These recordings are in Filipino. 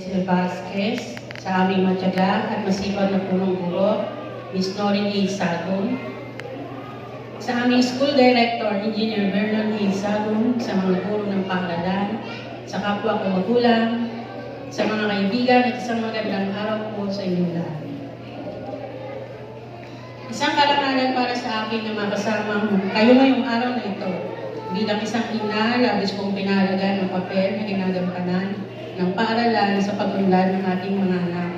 Cecil Vasquez, sa aming matyaga at masipag na punong guro, Ms. Norin A. Sagun, sa aming school director, Engineer Vernon A. Sagun, sa mga guro ng paaralan, sa kapwa ko magulang, sa mga kaibigan at isang magandang araw po sa inyong lahat. Isang karangalan para sa akin na makasama kayo ngayong araw na ito. Bilang isang ina, labis kong pinahalagan ng papel na ginagampanan ng paaralan sa pag-unlad ng ating mga anak.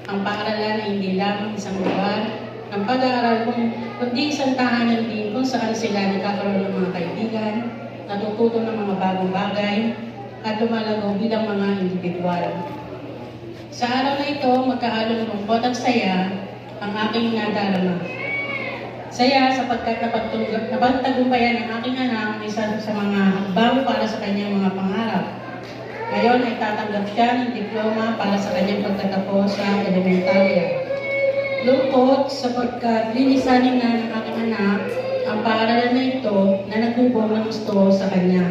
Ang paaralan ay hindi lamang isang lugar ng pag-aaral kundi isang tahanan din kung saan sila nagkakaroon ng mga kaibigan, natututo ng mga bagong bagay, at lumalago bilang mga individual. Sa araw na ito, magkahalong lungkot at saya ang aking nadarama. Saya sapagkat napagtagumpayan ng aking anak ang isa sa mga hakbang para sa kanyang mga pangarap. Ngayon ay tatanggap siya ng diploma para sa kanyang pagtatapos sa elementarya. Lungkot sapagkat linisanin na ng aking anak ang paaralan na ito na nagbubong ng gusto sa kanya.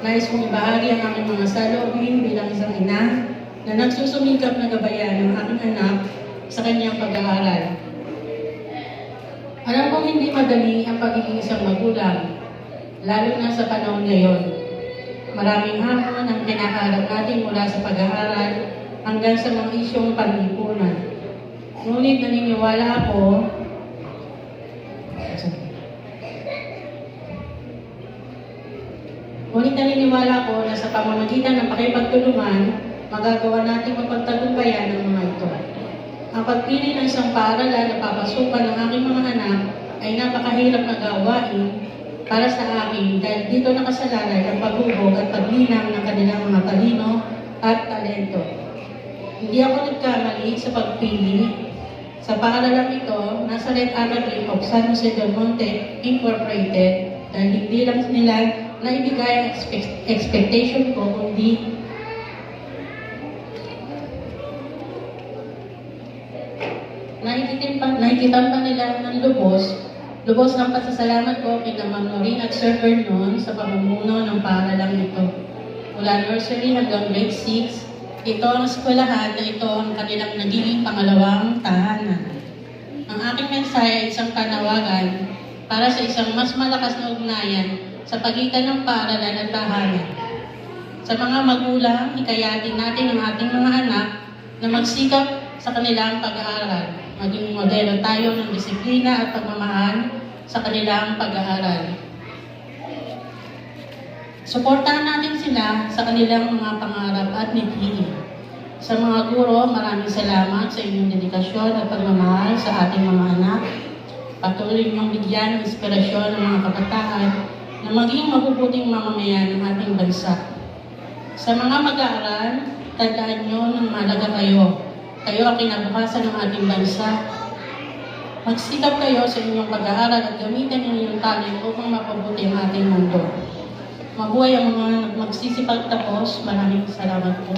Nais kong ibahagi ang aking mga saloobin bilang isang ina na nagsusumikap na gabayan ng aking anak sa kanyang pag-aaral. Alam kong hindi madali ang pagiging isang magulang, lalo na sa panahon ngayon. Maraming hamon ang kinakaharap natin mula sa pag-aaral hanggang sa mga isyong panlipunan. Ngunit naniniwala ko na sa pamamagitan ng pakipagtulungan, magagawa natin mapagtagumpayan ang mga ito. Ang pagpili ng isang paaralan na papasukan ng aking mga anak ay napakahirap na gawain para sa akin dahil dito nakasalalay ang paghubog at paglinang ng kanilang mga talino at talento. Hindi ako nagkamali sa pagpili. Sa paaralan ito, Nazareth Academy of San Jose del Monte Incorporated dahil hindi lang nila naibigay ang expectation ko kundi nakikitan pa nila ng lubos ang pasasalamat ko kay Ma'am Norin at Sir Vernon sa pamumuno ng paaralang ito. Mula nursery hanggang grade 6, ito ang eskwelahan na ito ang kanilang nagiging pangalawang tahanan. Ang aking mensahe ay isang panawagan para sa isang mas malakas na ugnayan sa pagitan ng paaralan at tahanan. Sa mga magulang, hikayatin natin ang ating mga anak na magsikap sa kanilang pag-aaral. Maging modelo tayo ng disiplina at pagmamahal sa kanilang pag-aaral. Suportahan natin sila sa kanilang mga pangarap at mithiin. Sa mga guro, maraming salamat sa inyong dedikasyon at pagmamahal sa ating mga anak. Patuloy niyong bigyan ng inspirasyon ng mga kabataan na maging mabubuting mamamayan ng ating bansa. Sa mga mag-aaral, tandaan niyo ng mahalaga kayo. Kayo ang kinabukasan ng ating bansa. Magsikap kayo sa inyong pag-aaral at gamitin ang inyong talent upang mapabuti ang ating mundo. Mabuhay ang mga magsisipag tapos. Maraming salamat po.